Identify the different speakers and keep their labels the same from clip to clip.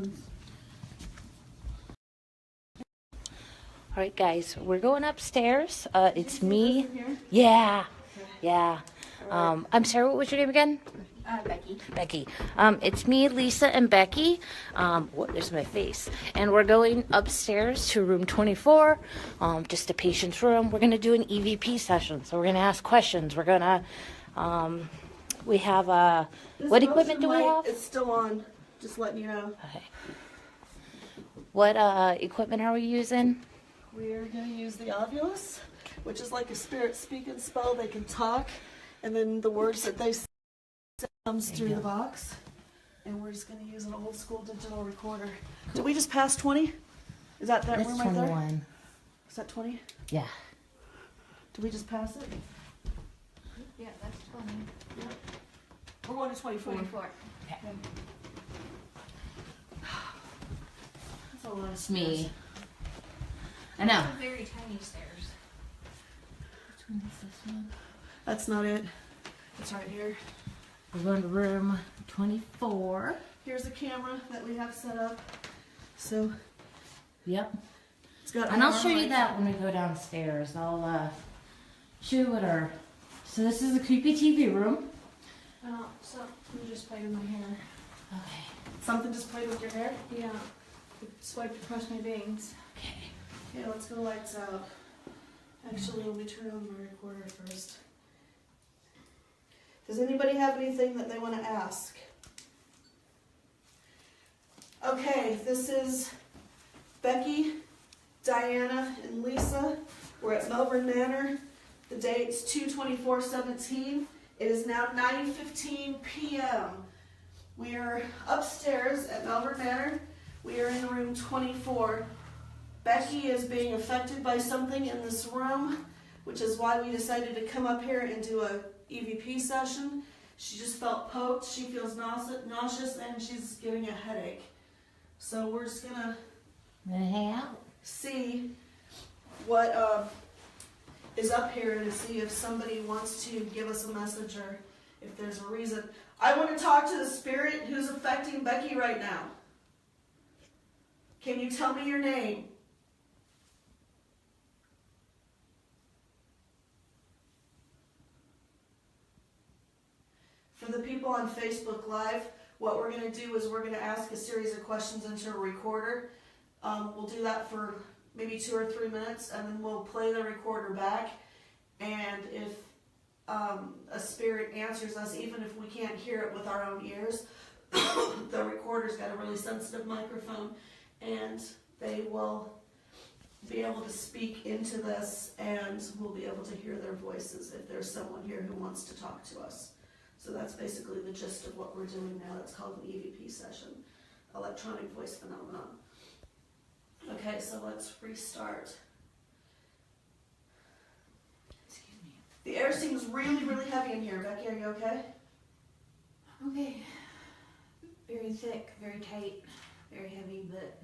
Speaker 1: happens.
Speaker 2: All right, guys, we're going upstairs. It's me. Yeah, yeah. I'm sorry, what was your name again?
Speaker 3: Becky.
Speaker 2: Becky. It's me, Lisa, and Becky. There's my face. And we're going upstairs to room 24, just a patient's room. We're going to do an EVP session. So we're going to ask questions. We're going to, we have, what equipment do we have?
Speaker 1: It's still on, just letting you know.
Speaker 2: Okay. What equipment are we using?
Speaker 1: We're going to use the Ovulus, which is like a spirit speaking spell. They can talk, and then the words that they say comes through the box. And we're just going to use an old school digital recorder. Did we just pass 20? Is that
Speaker 2: That's
Speaker 1: room right
Speaker 2: 21.
Speaker 1: there? Is that 20?
Speaker 2: Yeah.
Speaker 1: Did we just pass it?
Speaker 3: Yeah, that's 20.
Speaker 1: Yep. We're going to 24.
Speaker 3: 24.
Speaker 2: Okay.
Speaker 1: That's a lot of
Speaker 2: It's me.
Speaker 1: stairs.
Speaker 2: I know.
Speaker 3: It's very tiny stairs.
Speaker 2: Which one is this one?
Speaker 1: That's not it. It's right here.
Speaker 2: We're going to room 24.
Speaker 1: Here's the camera that we have set up. So
Speaker 2: Yep.
Speaker 1: it's got.
Speaker 2: And I'll show you that when we go downstairs. I'll show you what our. So this is the creepy TV room.
Speaker 3: Something just played with my hair.
Speaker 2: Okay.
Speaker 1: Something just played with your hair.
Speaker 3: Yeah. It swiped across my bangs.
Speaker 2: Okay.
Speaker 1: Okay, let's go lights out. Actually, let me turn on my recorder first. Does anybody have anything that they want to ask? Okay, this is Becky, Diana, and Lisa. We're at Malvern Manor. The date's 2/24/17. It is now 9:15 p.m. We are upstairs at Malvern Manor. We are in room 24. Becky is being affected by something in this room, which is why we decided to come up here and do a EVP session. She just felt poked, she feels nauseous, and she's getting a headache. So we're just gonna
Speaker 2: Hang out.
Speaker 1: see what is up here and see if somebody wants to give us a message or if there's a reason. I want to talk to the spirit who's affecting Becky right now. Can you tell me your name? For the people on Facebook Live, what we're going to do is we're going to ask a series of questions into a recorder. We'll do that for maybe 2 or 3 minutes, and then we'll play the recorder back. And if a spirit answers us, even if we can't hear it with our own ears, the recorder's got a really sensitive microphone, and they will be able to speak into this, and we'll be able to hear their voices if there's someone here who wants to talk to us. So that's basically the gist of what we're doing now. That's called an EVP session, electronic voice phenomenon. Okay, so let's restart.
Speaker 2: Excuse me.
Speaker 1: The air seems really, really heavy in here. Becky, are you okay?
Speaker 3: Okay. Very thick, very tight, very heavy, but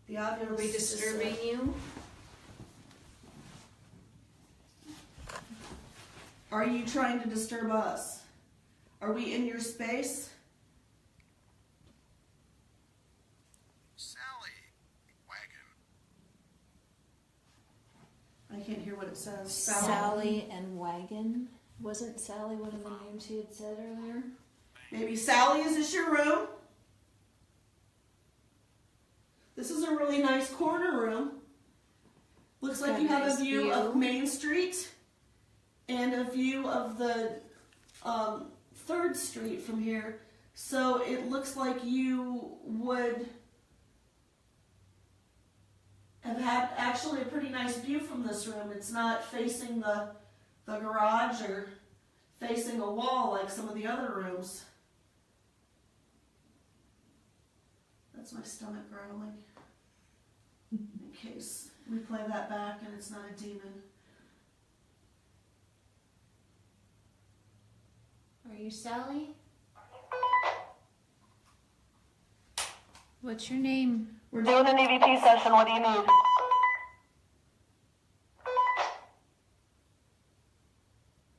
Speaker 1: The Ovulus
Speaker 3: are we disturbing you?
Speaker 1: Are you trying to disturb us? Are we in your space?
Speaker 4: Sally, wagon.
Speaker 1: I can't hear what it says.
Speaker 3: Sally and Wagon. Wasn't Sally one of the names you had said earlier?
Speaker 1: Maybe Sally, is this your room? This is a really nice corner room. Looks like you have a view of Main Street and a view of the 3rd Street from here. So it looks like you would have had actually a pretty nice view from this room. It's not facing the garage or facing a wall like some of the other rooms. That's my stomach growling. In case we play that back and it's not a demon.
Speaker 3: Are you Sally? What's your name?
Speaker 1: We're doing an EVP session. What do you need?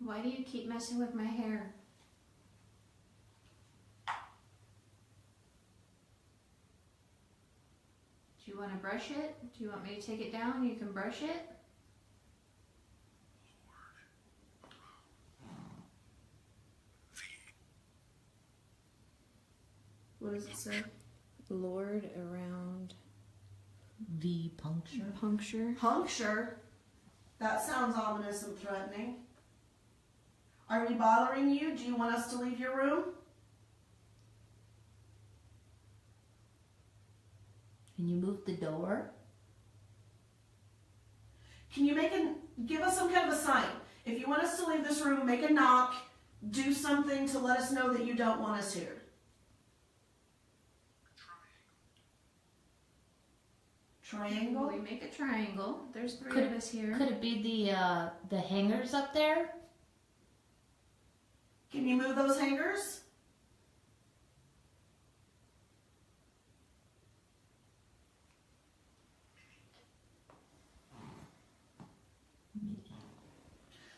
Speaker 3: Why do you keep messing with my hair? Do you want to brush it? Do you want me to take it down? You can brush it.
Speaker 1: What does it say?
Speaker 3: Lord around
Speaker 2: V puncture.
Speaker 3: puncture.
Speaker 1: Puncture? That sounds ominous and threatening. Are we bothering you? Do you want us to leave your room?
Speaker 2: Can you move the door?
Speaker 1: Can you give us some kind of a sign? If you want us to leave this room, make a knock, do something to let us know that you don't want us here. Triangle?
Speaker 3: We make a triangle. There's three of us here.
Speaker 2: Could it be the hangers up there?
Speaker 1: Can you move those hangers?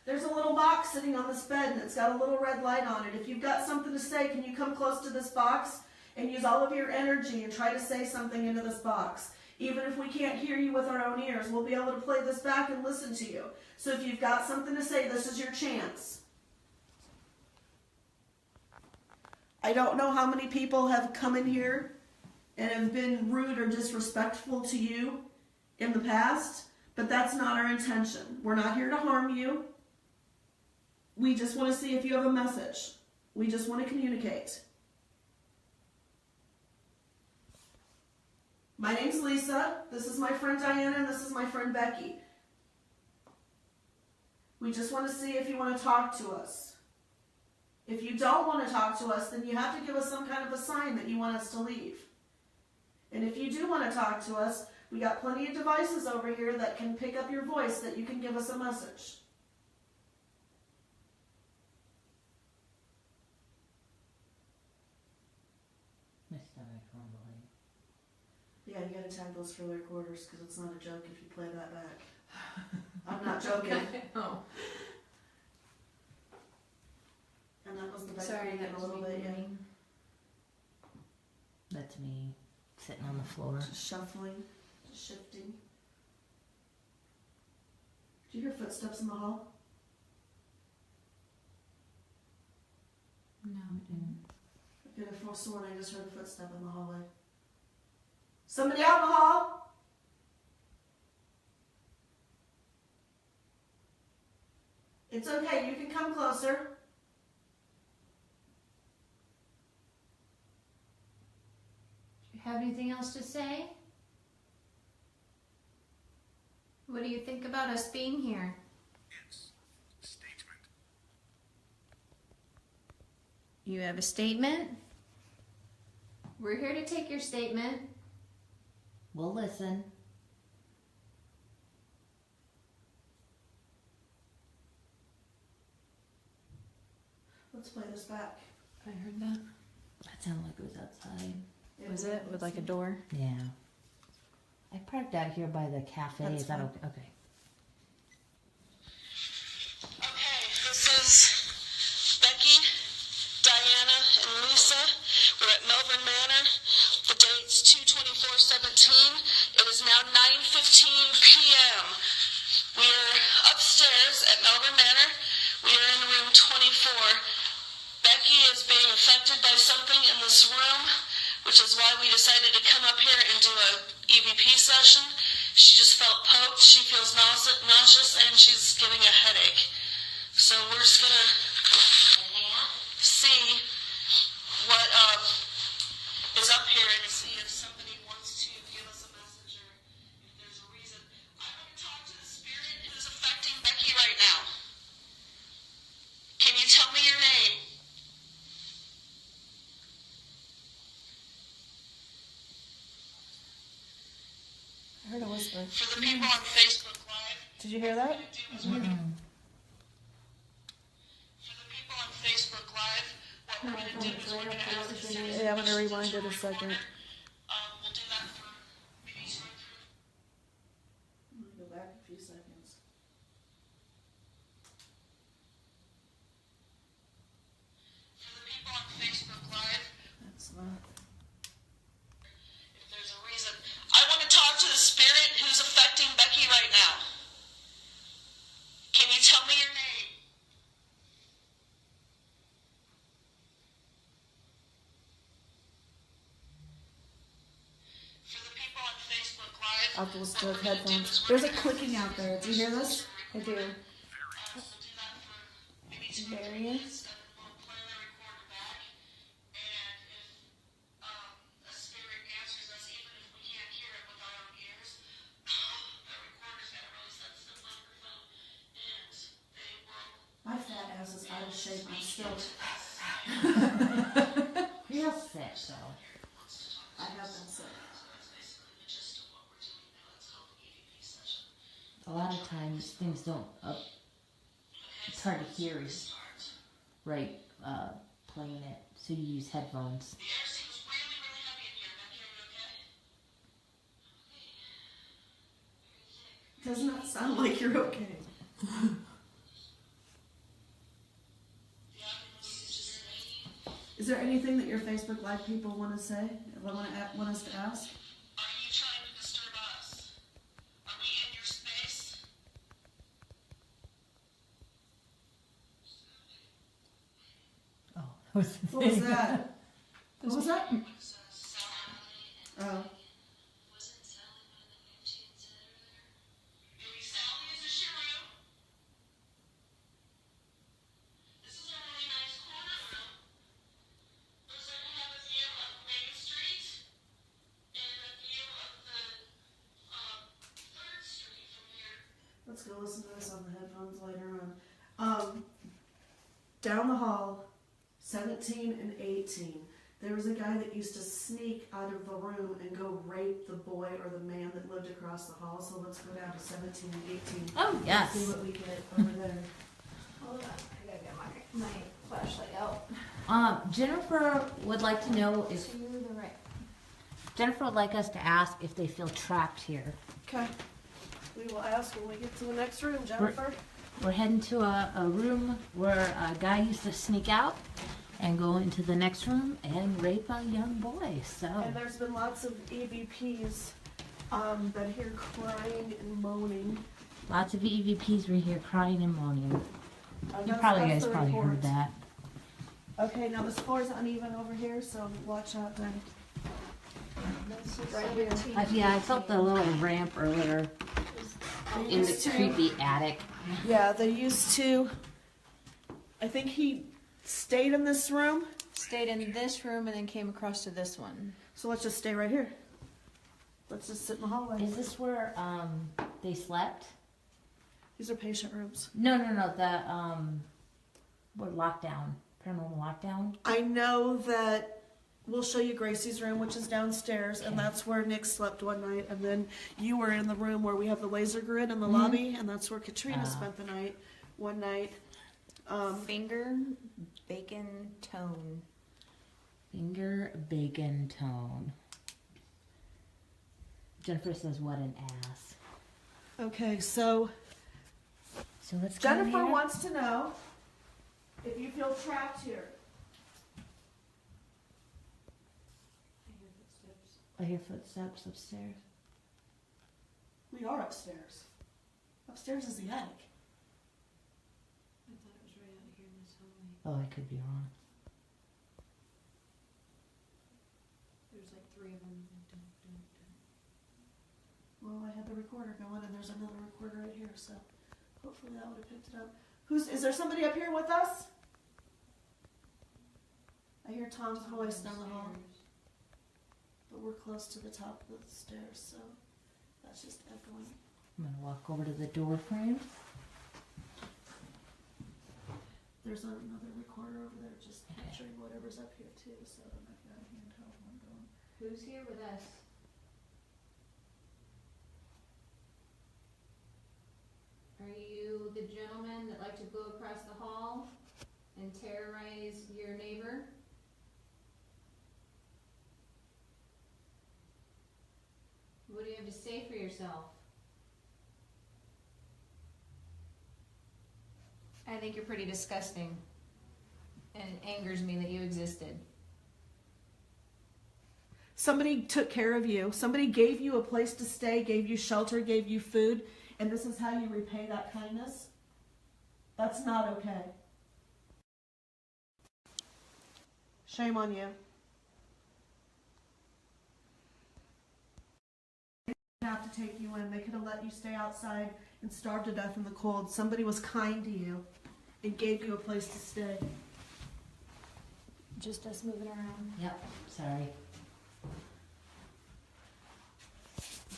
Speaker 1: There's a little box sitting on this bed and it's got a little red light on it. If you've got something to say, can you come close to this box and use all of your energy and try to say something into this box? Even if we can't hear you with our own ears, we'll be able to play this back and listen to you. So if you've got something to say, this is your chance. I don't know how many people have come in here and have been rude or disrespectful to you in the past, but that's not our intention. We're not here to harm you. We just want to see if you have a message. We just want to communicate. My name's Lisa. This is my friend Diana, and this is my friend Becky. We just want to see if you want to talk to us. If you don't want to talk to us, then you have to give us some kind of a sign that you want us to leave. And if you do want to talk to us, we got plenty of devices over here that can pick up your voice that you can give us a message. Yeah, you gotta tag those for the recorders because it's not a joke if you play that back. I'm not joking.
Speaker 3: Oh.
Speaker 1: And that was the back
Speaker 3: Sorry,
Speaker 1: creaking
Speaker 3: that
Speaker 1: a
Speaker 3: was
Speaker 1: little
Speaker 3: me
Speaker 1: bit, yeah.
Speaker 3: moving.
Speaker 2: That's me sitting on the floor.
Speaker 1: Just shuffling, just shifting. Do you hear footsteps in the hall?
Speaker 3: No.
Speaker 1: I could have sworn I just heard a footstep in the hallway. Somebody out in the hall? It's okay, you can come closer.
Speaker 3: Do you have anything else to say? What do you think about us being here?
Speaker 4: Yes. Statement.
Speaker 3: You have a statement? We're here to take your statement.
Speaker 2: We'll listen.
Speaker 1: Let's play this back.
Speaker 3: I heard that.
Speaker 2: That sounded like it was outside.
Speaker 3: Was it? With like a door?
Speaker 2: Yeah. I parked out here by the cafe.
Speaker 1: That's
Speaker 2: Is that
Speaker 1: fine.
Speaker 2: okay?
Speaker 1: Okay, this is Becky, Diana, and Lisa. We're at Malvern Manor. The date's 2/24/17. It is now 9:15 p.m. We are upstairs at Malvern Manor. We are in room 24. Becky is being affected by something in this room, which is why we decided to come up here and do a EVP session. She just felt poked. She feels nauseous, and she's getting a headache. So we're just gonna see what is up here and see if somebody wants to give us a message or if there's a reason. I want to talk to the spirit who's affecting Becky right now. Can you tell me your name?
Speaker 5: I heard a whisper.
Speaker 1: For the people on Facebook Live,
Speaker 5: Did you hear that?
Speaker 1: for the people on Facebook Live, what we're going to do is we're going to ask a series of
Speaker 5: Yeah, I'm gonna
Speaker 1: questions
Speaker 5: rewind it a
Speaker 1: to
Speaker 5: second.
Speaker 1: We'll do that for maybe two or three. I'm going to go back a few seconds. For the people on Facebook Live,
Speaker 5: That's not.
Speaker 1: if there's a reason, I want to talk I'll have to listen to it with headphones. There's a clicking out there. Do you hear this?
Speaker 5: I do. Various.
Speaker 1: My fat ass is out of shape. I'm still.
Speaker 2: Real sick though.
Speaker 1: I have been sick.
Speaker 2: A lot of times things don't it's hard to hear right playing it, so you use headphones.
Speaker 1: Does not sound like you're okay. Is there anything that your Facebook Live people want to say? Want us to ask?
Speaker 4: Are you trying to disturb us? Are we in your space?
Speaker 2: Oh, that was the
Speaker 1: What was that? What was that? Oh.
Speaker 4: Maybe Sally, is this your room? This is a really nice corner room. Does it have a view of Main Street and a view of the 3rd Street from here?
Speaker 1: Let's go listen to this on the headphones later on. Down the hall, 17 and 18. There was a guy that used to sneak out of the room and go rape the boy or the man that lived across the hall. So let's go down to 17 and 18.
Speaker 2: Oh, yes.
Speaker 1: See what we get over there.
Speaker 3: Hold on, I gotta get my flashlight out.
Speaker 2: Jennifer would like to know if
Speaker 3: To the right.
Speaker 2: Jennifer would like us to ask if they feel trapped here.
Speaker 1: Okay. We will ask when we get to the next room, Jennifer.
Speaker 2: We're heading to a room where a guy used to sneak out and go into the next room and rape a young boy. So
Speaker 1: And there's been lots of EVPs that hear crying and moaning.
Speaker 2: lots of EVPs were here crying and moaning. You
Speaker 1: That's
Speaker 2: guys
Speaker 1: the
Speaker 2: probably heard
Speaker 1: reports.
Speaker 2: that.
Speaker 1: Okay, now this floor's uneven over here, so watch out, Danny.
Speaker 3: This is
Speaker 1: Right here.
Speaker 3: 17.
Speaker 2: Yeah, I felt the little ramp earlier in the creepy attic.
Speaker 1: Yeah, they used to. I think he stayed in this room,
Speaker 3: Stayed in this room and then came across to this one.
Speaker 1: so let's just stay right here. Let's just sit in the hallway.
Speaker 2: Is this where they slept?
Speaker 1: These are patient rooms.
Speaker 2: No, the what lockdown? Paranormal lockdown?
Speaker 1: I know that we'll show you Gracie's room, which is downstairs, and that's where Nick slept one night. And then you were in the room where we have the laser grid in the lobby, and that's where Katrina spent the night one night.
Speaker 3: Finger, bacon, tone.
Speaker 2: Finger bacon tone. Jennifer says, "What an ass."
Speaker 1: Okay, so
Speaker 2: So let's go in
Speaker 1: Jennifer
Speaker 2: here.
Speaker 1: wants to know if you feel trapped here.
Speaker 2: I hear footsteps upstairs.
Speaker 1: We are upstairs. Upstairs is the attic.
Speaker 3: I thought it was right out here in this hallway.
Speaker 2: Oh, I could be wrong.
Speaker 3: There's like 3 of them.
Speaker 1: Well, I had the recorder going, and there's another recorder right here, so hopefully that would have picked it up. Is there somebody up here with us? I hear Tom's voice down the hall, but we're close to the top of the stairs, so that's just echoing.
Speaker 2: I'm gonna walk over to the door frame.
Speaker 1: There's another recorder over there just capturing whatever's up here too, so I've got a handheld one going.
Speaker 3: Who's here with us? Are you the gentleman that like to go across the hall and terrorize your neighbor? What do you have to say for yourself? I think you're pretty disgusting. And it angers me that you existed.
Speaker 1: Somebody took care of you. Somebody gave you a place to stay, gave you shelter, gave you food, and this is how you repay that kindness? That's not okay. Shame on you. have to take you in. They could have let you stay outside and starve to death in the cold. Somebody was kind to you and gave you a place to stay.
Speaker 3: Just us moving around.
Speaker 2: Yep, sorry.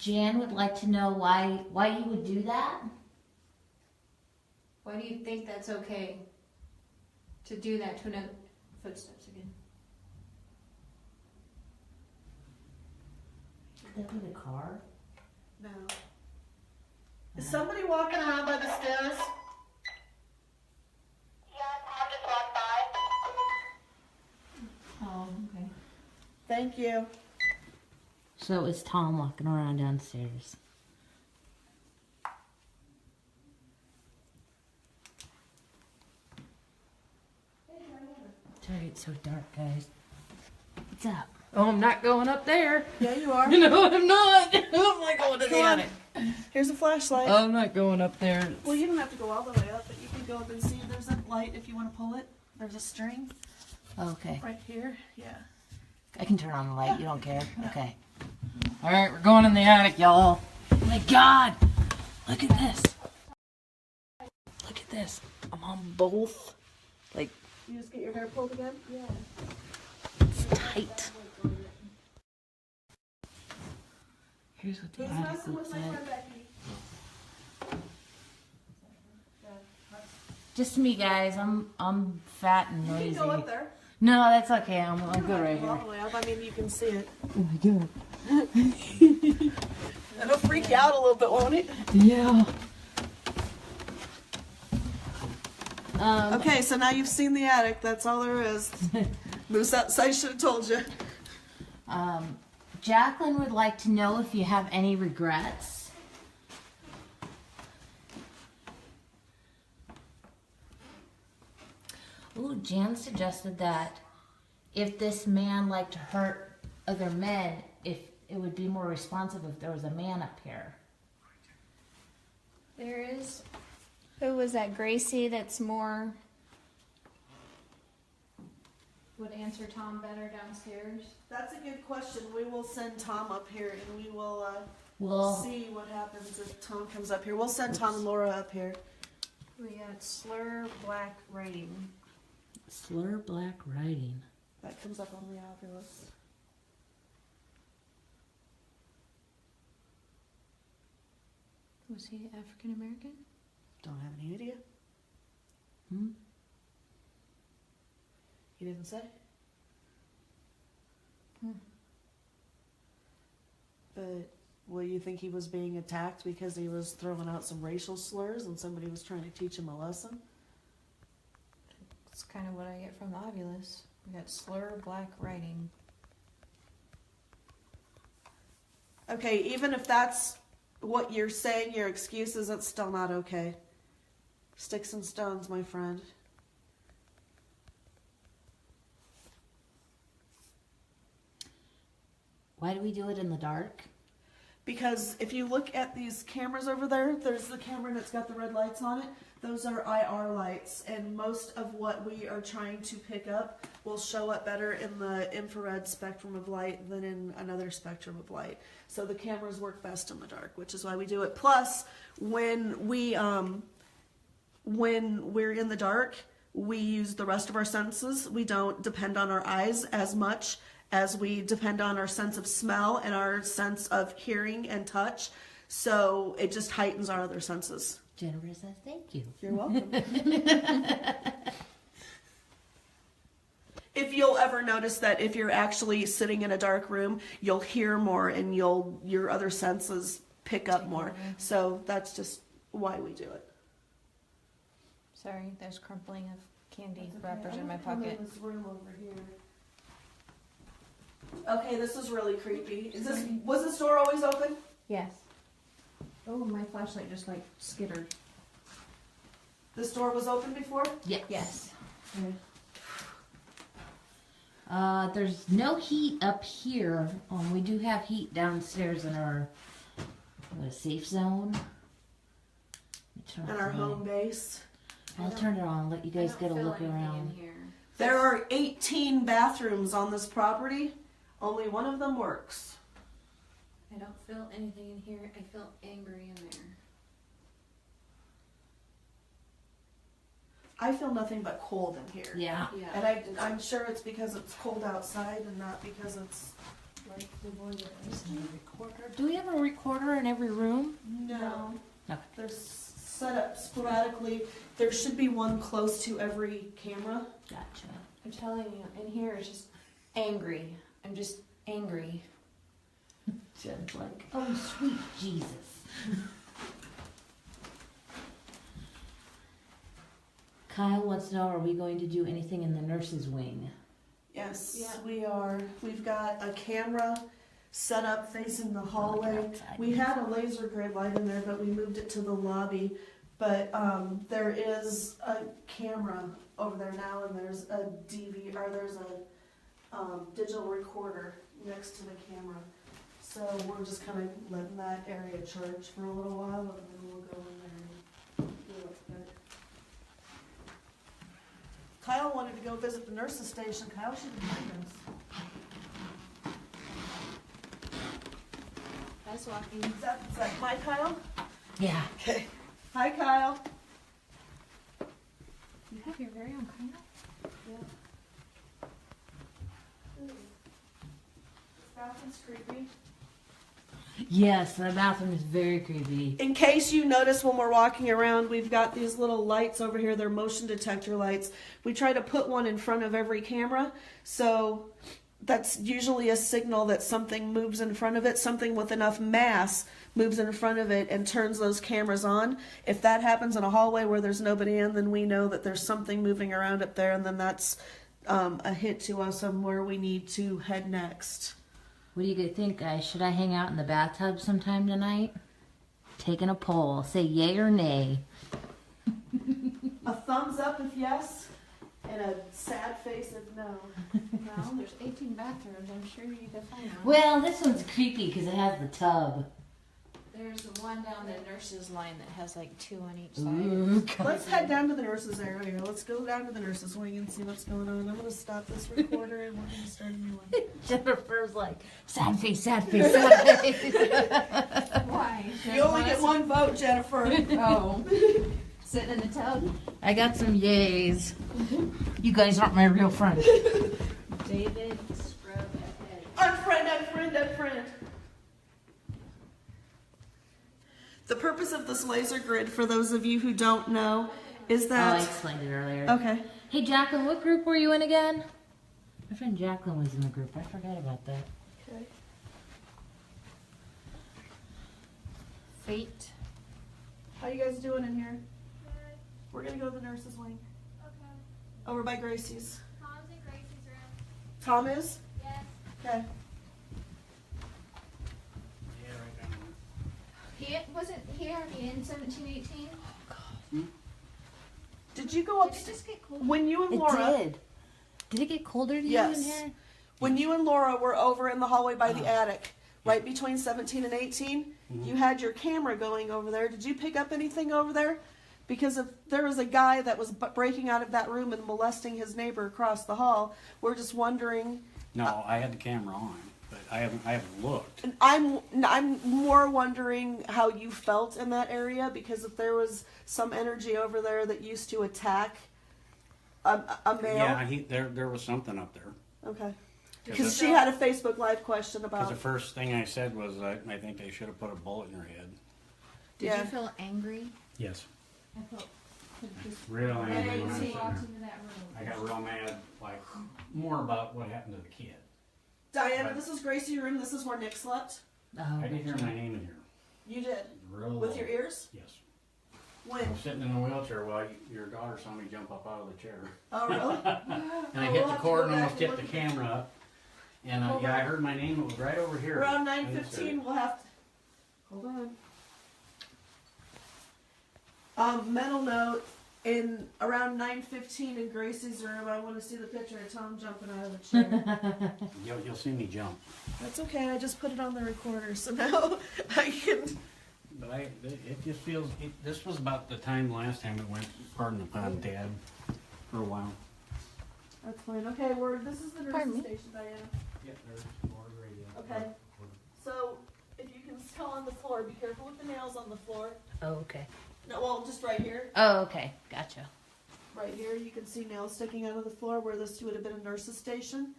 Speaker 2: Jan would like to know why you would do that.
Speaker 3: Why do you think that's okay to do that to another? Footsteps again.
Speaker 2: Could that be the car?
Speaker 1: No. Is somebody walking around by the stairs?
Speaker 4: Yeah, Tom just walked by.
Speaker 3: Oh, okay.
Speaker 1: Thank you.
Speaker 2: So it's Tom walking around downstairs. Sorry, it's so dark, guys. What's up?
Speaker 6: Oh, I'm not going up there.
Speaker 1: Yeah, you are.
Speaker 6: No, I'm not. I'm not going to the
Speaker 1: Come on.
Speaker 6: attic.
Speaker 1: Here's a flashlight.
Speaker 6: I'm not going up there.
Speaker 1: Well, you don't have to go all the way up, but you can go up and see. There's a light if you want to pull it. There's a string
Speaker 2: Okay.
Speaker 1: right here. Yeah.
Speaker 2: I can turn on the light. You don't care? Okay.
Speaker 6: All right, we're going in the attic, y'all.
Speaker 2: Oh my God! Look at this. Look at this. I'm on both. Like,
Speaker 1: You just get your hair pulled again? Yeah.
Speaker 2: it's tight. Here's what the
Speaker 1: Who's
Speaker 2: attic
Speaker 1: messing with
Speaker 2: looks
Speaker 1: my
Speaker 2: like.
Speaker 1: friend Becky?
Speaker 2: Just me, guys. I'm fat and
Speaker 1: You
Speaker 2: noisy.
Speaker 1: can go up there.
Speaker 2: No, that's okay. I'm good right
Speaker 1: All
Speaker 2: here.
Speaker 1: the way up. I mean, you can see it.
Speaker 6: Oh my God.
Speaker 1: It'll freak you out a little bit, won't it?
Speaker 6: Yeah.
Speaker 1: Okay, so now you've seen the attic. That's all there is. Moose outside should have told you.
Speaker 2: Jacqueline would like to know if you have any regrets. Ooh, Jan suggested that if this man liked to hurt other men, if it would be more responsive if there was a man up here.
Speaker 3: There is. Who was that? Gracie. That's more. Would answer Tom better downstairs.
Speaker 1: That's a good question. We will send Tom up here and we will
Speaker 2: Well,
Speaker 1: see what happens if Tom comes up here. We'll send Tom and Laura up here.
Speaker 3: We got slur black writing.
Speaker 2: slur black writing.
Speaker 1: That comes up on the obvious.
Speaker 3: Was he African American?
Speaker 1: Don't have any idea.
Speaker 2: Hmm?
Speaker 1: He didn't say. But will you think he was being attacked because he was throwing out some racial slurs and somebody was trying to teach him a lesson?
Speaker 3: That's kind of what I get from the ovulus. We got slur black writing.
Speaker 1: Okay, even if that's what you're saying, your excuse is, it's still not okay. Sticks and stones, my friend.
Speaker 2: Why do we do it in the dark?
Speaker 1: Because if you look at these cameras over there, there's the camera that's got the red lights on it. Those are IR lights, and most of what we are trying to pick up will show up better in the infrared spectrum of light than in another spectrum of light. So the cameras work best in the dark, which is why we do it. Plus, when we're in the dark, we use the rest of our senses. We don't depend on our eyes as much as we depend on our sense of smell and our sense of hearing and touch. So it just heightens our other senses.
Speaker 2: Jennifer says thank you.
Speaker 1: You're welcome. If you'll ever notice that if you're actually sitting in a dark room, you'll hear more and your other senses pick up more. So that's just why we do it.
Speaker 3: Sorry, there's crumpling of candy wrappers in my pocket.
Speaker 1: This room over here. Okay, this is really creepy. Was this door always open?
Speaker 3: Yes. Oh, my flashlight just like skittered.
Speaker 1: This door was open before?
Speaker 3: Yes.
Speaker 2: There's no heat up here. We do have heat downstairs in our safe zone.
Speaker 1: In our home base.
Speaker 2: I'll turn it on. Let you guys get a look around.
Speaker 1: There are 18 bathrooms on this property. Only one of them works.
Speaker 3: I don't feel anything in here. I feel angry in there.
Speaker 1: I feel nothing but cold in here.
Speaker 6: Yeah.
Speaker 3: Yeah.
Speaker 1: And I'm sure it's because it's cold outside and not because it's
Speaker 3: Like the void of
Speaker 6: Is there a recorder? Do we have a recorder in every room?
Speaker 1: no.
Speaker 6: Okay.
Speaker 1: They're set up sporadically. There should be one close to every camera.
Speaker 6: Gotcha.
Speaker 3: I'm telling you, in here is just angry. I'm just angry.
Speaker 6: Jen's like, oh, sweet Jesus. Kyle wants to know, are we going to do anything in the nurse's wing?
Speaker 1: Yes,
Speaker 3: Yeah.
Speaker 1: we are. We've got a camera set up facing the hallway.
Speaker 6: Outside.
Speaker 1: We had a laser grid light in there, but we moved it to the lobby. But there is a camera over there now, and there's a there's a digital recorder next to the camera. So we're just kind of letting that area charge for a little while, and then we'll go in there and do it. But Kyle wanted to go visit the nurse's station. Kyle should have joined us.
Speaker 3: That's walking.
Speaker 1: Is that my Kyle?
Speaker 6: Yeah.
Speaker 1: Okay. Hi, Kyle.
Speaker 3: You have your very own Kyle?
Speaker 1: This bathroom's creepy.
Speaker 6: Yes, the bathroom is very creepy.
Speaker 1: In case you notice when we're walking around, we've got these little lights over here. They're motion detector lights. We try to put one in front of every camera. So that's usually a signal that something moves in front of it. Something with enough mass moves in front of it and turns those cameras on. If that happens in a hallway where there's nobody in, then we know that there's something moving around up there, and then that's a hint to us on where we need to head next.
Speaker 6: What do you think, guys? Should I hang out in the bathtub sometime tonight? Taking a poll. Say yay or nay.
Speaker 1: A thumbs up if yes, and a sad face if no.
Speaker 3: Well, there's 18 bathrooms. I'm sure you could find one.
Speaker 6: Well, this one's creepy because it has the tub.
Speaker 3: There's one down the nurse's line that has like 2 on each side.
Speaker 6: Ooh,
Speaker 1: Let's head down to the nurses area. Let's go down to the nurses wing and see what's going on. I'm gonna stop this recorder and we're gonna start a new one.
Speaker 6: Jennifer's like, sad face, sad face, sad face.
Speaker 3: Why?
Speaker 1: You only get one vote, Jennifer.
Speaker 3: Oh. Sitting in the tub.
Speaker 6: I got some yays. You guys aren't my real friend.
Speaker 3: David Scrub ahead.
Speaker 1: Unfriend. The purpose of this laser grid, for those of you who don't know, is
Speaker 6: Oh, I
Speaker 1: that...
Speaker 6: explained it earlier.
Speaker 1: Okay.
Speaker 6: Hey, Jacqueline, what group were you in again? My friend Jacqueline was in the group. I forgot about that.
Speaker 1: Okay.
Speaker 3: Fate.
Speaker 1: How you guys doing in here? We're gonna go to the nurses wing.
Speaker 7: Okay.
Speaker 1: Over by Gracie's.
Speaker 7: Tom's in Gracie's room.
Speaker 1: Tom is?
Speaker 7: Yes.
Speaker 1: Okay.
Speaker 3: He wasn't he already in 1718?
Speaker 1: Did you go
Speaker 3: Did it
Speaker 1: upstairs?
Speaker 3: just get cold?
Speaker 1: When you and Laura...
Speaker 6: did. Did it get colder to
Speaker 1: Yes.
Speaker 6: you in here?
Speaker 1: When you and Laura were over in the hallway by the attic, right between 17 and 18, you had your camera going over there. Did you pick up anything over there? Because if there was a guy that was breaking out of that room and molesting his neighbor across the hall, we're just wondering.
Speaker 8: No, I had the camera on, but I haven't looked.
Speaker 1: And I'm more wondering how you felt in that area, because if there was some energy over there that used to attack a male.
Speaker 8: Yeah, there was something up there.
Speaker 1: Okay.
Speaker 8: Because
Speaker 1: Because she had a Facebook Live question
Speaker 8: the
Speaker 1: about.
Speaker 8: first thing I said was I think they should have put a bullet in her head.
Speaker 3: Did
Speaker 1: Yeah.
Speaker 3: you feel angry?
Speaker 8: Yes.
Speaker 3: I felt just
Speaker 8: Real angry when I
Speaker 3: when
Speaker 8: was
Speaker 3: you walked
Speaker 8: there.
Speaker 3: into that room.
Speaker 8: I got real mad, like more about what happened to the kid.
Speaker 1: Diana, this is Gracie's room. This is where Nick slept.
Speaker 6: Oh,
Speaker 8: I did hear my name in here.
Speaker 1: You did.
Speaker 8: Real
Speaker 1: With
Speaker 8: low.
Speaker 1: your ears?
Speaker 8: Yes.
Speaker 1: When?
Speaker 8: I was sitting in a wheelchair while your daughter saw me jump up out of the chair.
Speaker 1: Oh, really?
Speaker 8: And I
Speaker 1: Oh,
Speaker 8: hit
Speaker 1: we'll
Speaker 8: the
Speaker 1: have to
Speaker 8: cord
Speaker 1: go
Speaker 8: and
Speaker 1: back
Speaker 8: almost
Speaker 1: and
Speaker 8: hit
Speaker 1: look
Speaker 8: the
Speaker 1: at
Speaker 8: camera up. And
Speaker 1: Hold
Speaker 8: yeah, I
Speaker 1: on.
Speaker 8: heard my name. It was right over here.
Speaker 1: Around
Speaker 8: I just said
Speaker 1: 9:15,
Speaker 8: it.
Speaker 1: we'll have to. Hold on. Mental note. In around 9:15 in Gracie's room, I want to see the picture of Tom jumping out of the chair.
Speaker 8: You'll see me jump.
Speaker 1: That's okay. I just put it on the recorder, so now I can.
Speaker 8: But it just feels, this was about the time last time it went, pardon the pun, Dad, for a while.
Speaker 1: That's fine. Okay, this is the
Speaker 3: Pardon
Speaker 1: nurse's
Speaker 3: me?
Speaker 1: station, Diana.
Speaker 8: Yep, there's more radio.
Speaker 1: Okay. So if tell on the floor. Be careful with the nails on the floor.
Speaker 6: Oh, okay.
Speaker 1: No, well, just right here.
Speaker 6: Oh, okay. Gotcha.
Speaker 1: Right here, you can see nails sticking out of the floor where this would have been a nurse's station.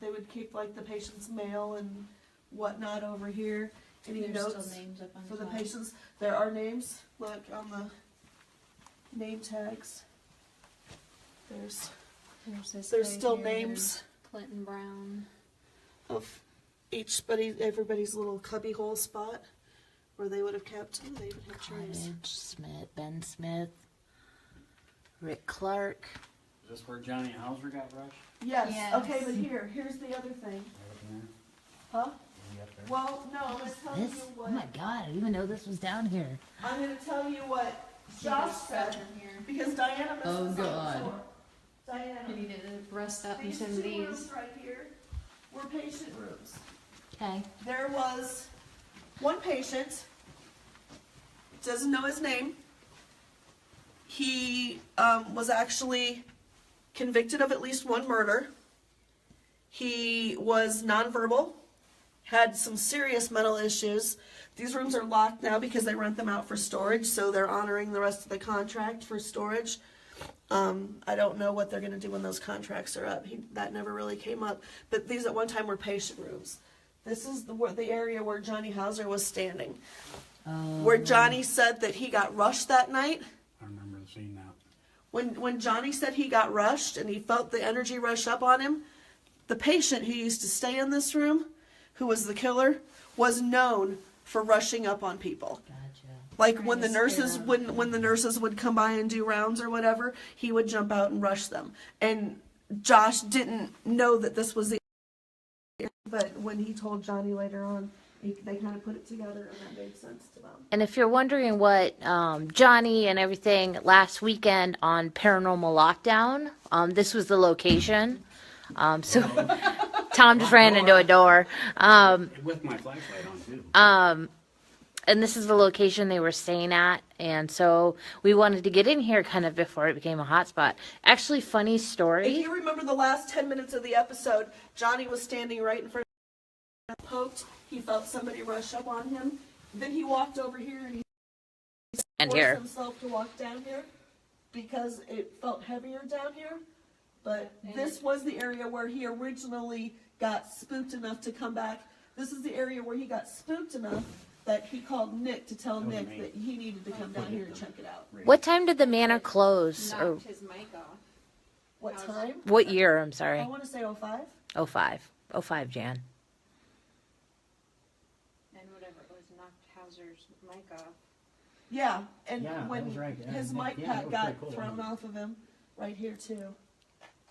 Speaker 1: They would keep like the patient's mail and whatnot over here. Any
Speaker 3: There's
Speaker 1: notes
Speaker 3: still names up on
Speaker 1: for the
Speaker 3: top.
Speaker 1: patients? There are names. Look on the name tags. There's
Speaker 3: There's
Speaker 1: still names
Speaker 3: Clinton Brown.
Speaker 1: of everybody's little cubbyhole spot where they would have kept. They would have trays.
Speaker 6: Cottage, Smith, Ben Smith, Rick Clark.
Speaker 8: Is this where Johnny Hauser got rushed?
Speaker 1: Yes.
Speaker 3: Yes.
Speaker 1: Okay, but here's the other thing.
Speaker 8: Right up in there?
Speaker 1: Huh?
Speaker 8: Maybe up there?
Speaker 1: Well, no, I'm gonna tell you
Speaker 6: This?
Speaker 1: what.
Speaker 6: Oh my God! I didn't even know this was down here.
Speaker 1: I'm gonna tell you what Josh said
Speaker 3: here.
Speaker 1: because Diana missed
Speaker 6: Oh,
Speaker 1: this on the
Speaker 6: God.
Speaker 1: floor. Diana,
Speaker 3: You need to rust up in
Speaker 1: these
Speaker 3: some
Speaker 1: two
Speaker 3: of these.
Speaker 1: rooms right here were patient rooms.
Speaker 6: Okay.
Speaker 1: There was one patient, doesn't know his name. He was actually convicted of at least one murder. He was nonverbal, had some serious mental issues. These rooms are locked now because they rent them out for storage, so they're honoring the rest of the contract for storage. I don't know what they're going to do when those contracts are up. That never really came up. But these at one time were patient rooms. This is the area where Johnny Hauser was standing. Where Johnny said that he got rushed that night.
Speaker 8: I remember seeing that.
Speaker 1: When Johnny said he got rushed and he felt the energy rush up on him, the patient who used to stay in this room, who was the killer, was known for rushing up on people.
Speaker 6: Gotcha.
Speaker 1: Like
Speaker 3: Trying
Speaker 1: when
Speaker 3: to
Speaker 1: the
Speaker 3: scare
Speaker 1: nurses
Speaker 3: them.
Speaker 1: when the nurses would come by and do rounds or whatever, he would jump out and rush them. And Josh didn't know that this was the, but when he told Johnny later on, they kind of put it together and that made sense to them.
Speaker 2: And if you're wondering what Johnny and everything last weekend on Paranormal Lockdown, this was the location. So Tom just ran into a door.
Speaker 8: With my flashlight on too.
Speaker 2: And this is the location they were staying at. And so we wanted to get in here kind of before it became a hotspot. Actually, funny
Speaker 1: If
Speaker 2: story.
Speaker 1: you remember the last 10 minutes of the episode, Johnny was standing right in front of him, poked. He felt somebody rush up on him. Then he walked over here and he
Speaker 2: And
Speaker 1: forced
Speaker 2: here.
Speaker 1: himself to walk down here because it felt heavier down here. But this was the area where he originally got spooked enough to come back. This is the area where he got spooked enough that he called Nick to tell
Speaker 8: That was
Speaker 1: Nick
Speaker 8: me.
Speaker 1: that he needed to come down here and check it out.
Speaker 2: What time did the manor close? Or
Speaker 3: Knocked his mic off.
Speaker 1: What time?
Speaker 2: what year? I'm
Speaker 1: I
Speaker 2: sorry.
Speaker 1: want to say 05.
Speaker 2: 05. 05 Jan.
Speaker 3: And whatever it was, knocked Hauser's mic off.
Speaker 1: Yeah, and
Speaker 8: Yeah, that
Speaker 1: when
Speaker 8: was right. Yeah,
Speaker 1: his mic
Speaker 8: yeah, that
Speaker 1: pack
Speaker 8: was
Speaker 1: got
Speaker 8: pretty cool,
Speaker 1: thrown
Speaker 8: wasn't it?
Speaker 1: off of him, right here too.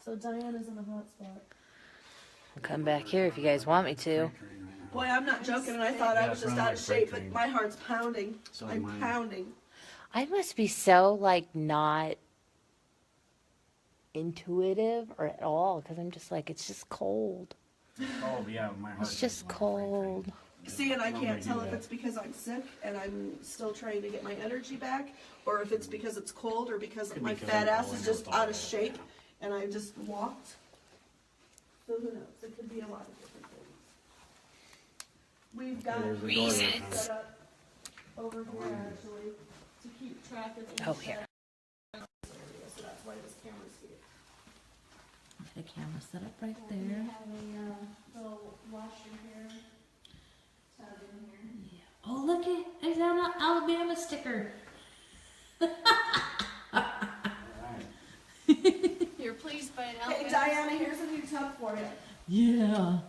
Speaker 1: So Diana's in the hot spot.
Speaker 2: I'll come back here if you guys want me to.
Speaker 1: Boy, I'm not joking, and I thought I
Speaker 8: Yeah,
Speaker 1: was
Speaker 8: it's
Speaker 1: just
Speaker 8: running
Speaker 1: out of
Speaker 8: like freight
Speaker 1: shape, but
Speaker 8: train.
Speaker 1: my heart's pounding.
Speaker 8: So
Speaker 1: I'm
Speaker 8: mine.
Speaker 1: pounding.
Speaker 2: I must be so like not intuitive or at all because I'm just like it's just cold.
Speaker 8: Oh yeah, my heart.
Speaker 2: It's just cold.
Speaker 1: See, and I
Speaker 8: Normally
Speaker 1: can't
Speaker 8: do
Speaker 1: tell if
Speaker 8: that.
Speaker 1: it's because I'm sick and I'm still trying to get my energy back, or if it's because it's cold, or because
Speaker 8: Could
Speaker 1: my
Speaker 8: be 'cause
Speaker 1: fat
Speaker 8: I'm
Speaker 1: ass
Speaker 8: going
Speaker 1: is just
Speaker 8: out
Speaker 1: out
Speaker 8: all
Speaker 1: of
Speaker 8: day.
Speaker 1: shape and I just walked. So who knows? It could be a lot of different things. We've got
Speaker 8: There's a door there.
Speaker 1: set up over here actually to keep track of each
Speaker 2: Oh, here.
Speaker 1: area, so that's why this camera's here.
Speaker 6: The camera set up right
Speaker 3: We
Speaker 6: there.
Speaker 3: have a little wash your hair tub in here.
Speaker 6: Oh, look at there's an Alabama sticker.
Speaker 3: You're pleased by an
Speaker 1: Hey
Speaker 3: Alabama
Speaker 1: Diana, here's a new tub for you.
Speaker 6: Yeah. All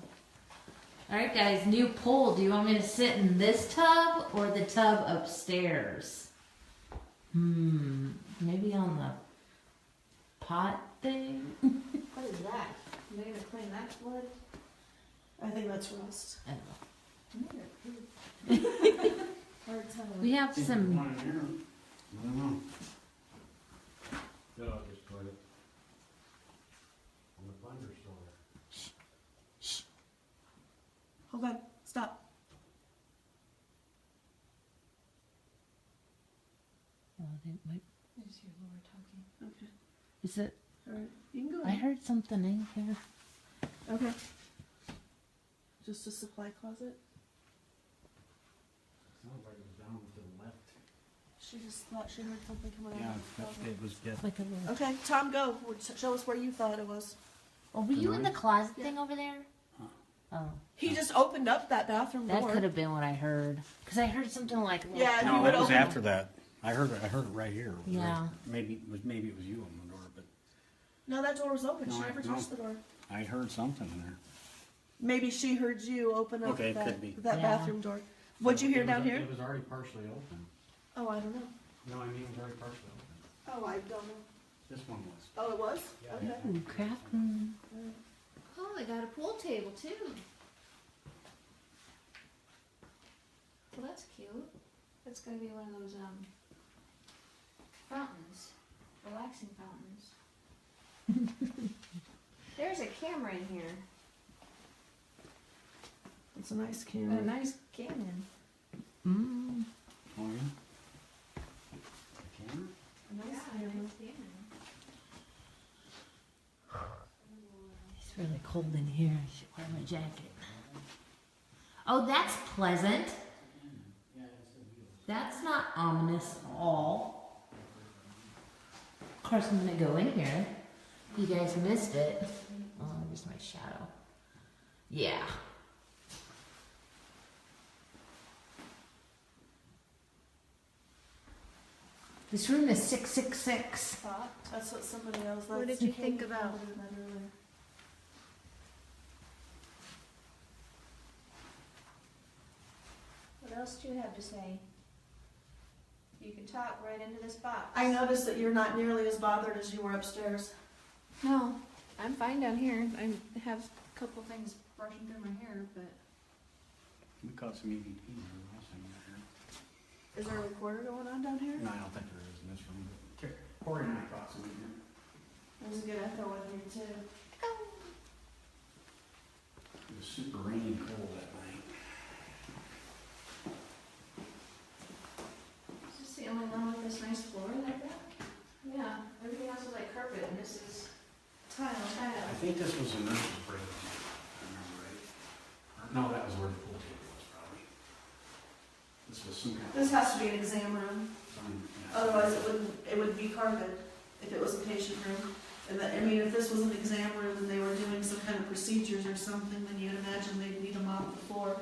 Speaker 6: right, guys. New poll. Do you want me to sit in this tub or the tub upstairs? Maybe on the pot thing.
Speaker 3: What is that? Are they gonna clean that blood?
Speaker 1: I think that's rust.
Speaker 6: I don't know.
Speaker 1: Hard telling.
Speaker 6: We have some.
Speaker 8: One in here. I don't know. No, I'll just put it on the plunger store.
Speaker 1: Hold on, stop.
Speaker 6: Oh, they might-
Speaker 3: Is your Laura talking?
Speaker 1: Okay,
Speaker 6: Is it?
Speaker 1: alright, you can go
Speaker 6: I
Speaker 1: ahead.
Speaker 6: heard something in here.
Speaker 1: Okay. Just a supply closet?
Speaker 8: Sounds like it was down to the left.
Speaker 1: She just thought she heard something coming
Speaker 8: Yeah,
Speaker 1: out of the closet.
Speaker 8: it was just.
Speaker 2: Like a little.
Speaker 1: Okay, Tom, go. Show us where you thought it was.
Speaker 2: Oh, were you in the
Speaker 8: noise?
Speaker 2: closet thing over there? Oh,
Speaker 1: He just opened up that bathroom
Speaker 2: that
Speaker 1: door.
Speaker 2: could have been what I heard. Cause I heard something like. a little-
Speaker 1: Yeah,
Speaker 8: No,
Speaker 1: you would
Speaker 8: that was
Speaker 1: open-
Speaker 8: after that. I heard it right here. It was
Speaker 2: Yeah.
Speaker 8: right- maybe it was you on the door, but
Speaker 1: No, that door was open.
Speaker 8: No,
Speaker 1: She never
Speaker 8: no.
Speaker 1: touched the door.
Speaker 8: I heard something in there.
Speaker 1: Maybe she heard you open up
Speaker 8: Okay,
Speaker 1: that,
Speaker 8: could be.
Speaker 1: that
Speaker 2: Yeah.
Speaker 1: bathroom door. What'd you hear
Speaker 8: It was-
Speaker 1: down here?
Speaker 8: It was already partially open.
Speaker 1: Oh, I don't know.
Speaker 8: No, I mean it was already partially open.
Speaker 1: Oh, I don't know.
Speaker 8: This one was.
Speaker 1: Oh, it was?
Speaker 8: Yeah.
Speaker 1: Okay.
Speaker 2: Ooh, craft room.
Speaker 3: Oh, they got a pool table too. Well, that's cute. That's gonna be one of those fountains, relaxing fountains. There's a camera in here.
Speaker 1: It's a nice
Speaker 3: A
Speaker 1: camera.
Speaker 3: nice Canon.
Speaker 2: Mm.
Speaker 8: Oh yeah. The camera?
Speaker 1: A nice
Speaker 3: Yeah,
Speaker 1: camera.
Speaker 3: nice Canon.
Speaker 2: It's really cold in here. I should wear my jacket. Oh, that's pleasant. That's not ominous at all. Of course, I'm gonna go in here. You guys missed it. Oh, there's my shadow. Yeah. This room is 666.
Speaker 1: That's what somebody else.
Speaker 3: What
Speaker 1: that's-
Speaker 3: did you think about?
Speaker 1: somebody did that earlier.
Speaker 3: What else do you have to say? You can talk right into this box.
Speaker 1: I noticed that you're not nearly as bothered as you were upstairs.
Speaker 3: No, I'm fine down here. I have a couple things brushing through my hair, but
Speaker 8: We caught some EVP here last time we were here.
Speaker 1: Is there a recorder going on down here?
Speaker 8: No, I don't think there is in this room. But Corey and I caught some in here.
Speaker 1: There's a good echo in here too.
Speaker 8: It was super rainy and cold that night.
Speaker 3: is this the only one with this nice floor like that? Yeah, everything else is like carpet and this is
Speaker 1: Tile.
Speaker 8: I think this was a nurse's break, if I remember right. No, that was where the pool table was probably. This was some kind of.
Speaker 1: This has to be an exam room.
Speaker 8: yeah.
Speaker 1: Otherwise, it would be carpet if it was a patient room. And that, I mean, if this was an exam room and they were doing some kind of procedures or something, then you'd imagine they'd need to mop the floor.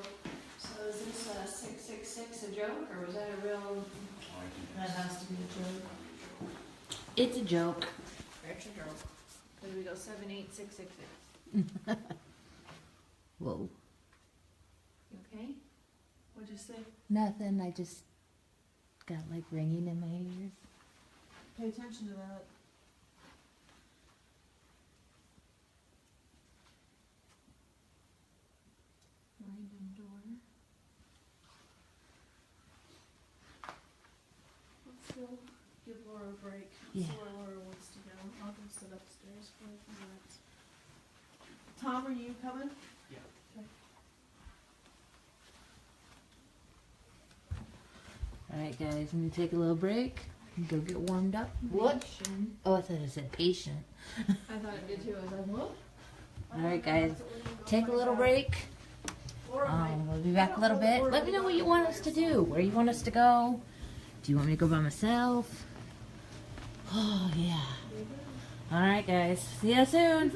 Speaker 3: So is this 666 a joke or was that a real?
Speaker 8: Oh, I think
Speaker 1: That
Speaker 8: that's
Speaker 1: has to be a joke.
Speaker 8: probably a joke.
Speaker 2: It's a joke.
Speaker 3: It's a joke. So do we go 78666?
Speaker 2: Whoa.
Speaker 3: You okay?
Speaker 1: What'd you say?
Speaker 2: Nothing. I just got like ringing in my ears.
Speaker 1: Pay attention to that.
Speaker 3: Random door.
Speaker 1: Let's go give Laura a break.
Speaker 2: Yeah.
Speaker 1: See where Laura wants to go. I'll go sit upstairs for a few minutes. Tom, are you coming?
Speaker 8: Yeah.
Speaker 1: Okay.
Speaker 2: Alright, guys, I'm gonna take a little break and go get warmed up. What?
Speaker 3: Patient.
Speaker 2: Oh, I thought it said patient.
Speaker 3: I thought it did too. I was like, what?
Speaker 2: Alright, guys, take a little break. We'll be back a little bit. Let me know what you want us to do. Where you want us to go. Do you want me to go by myself? Oh, yeah. Alright, guys. See you soon.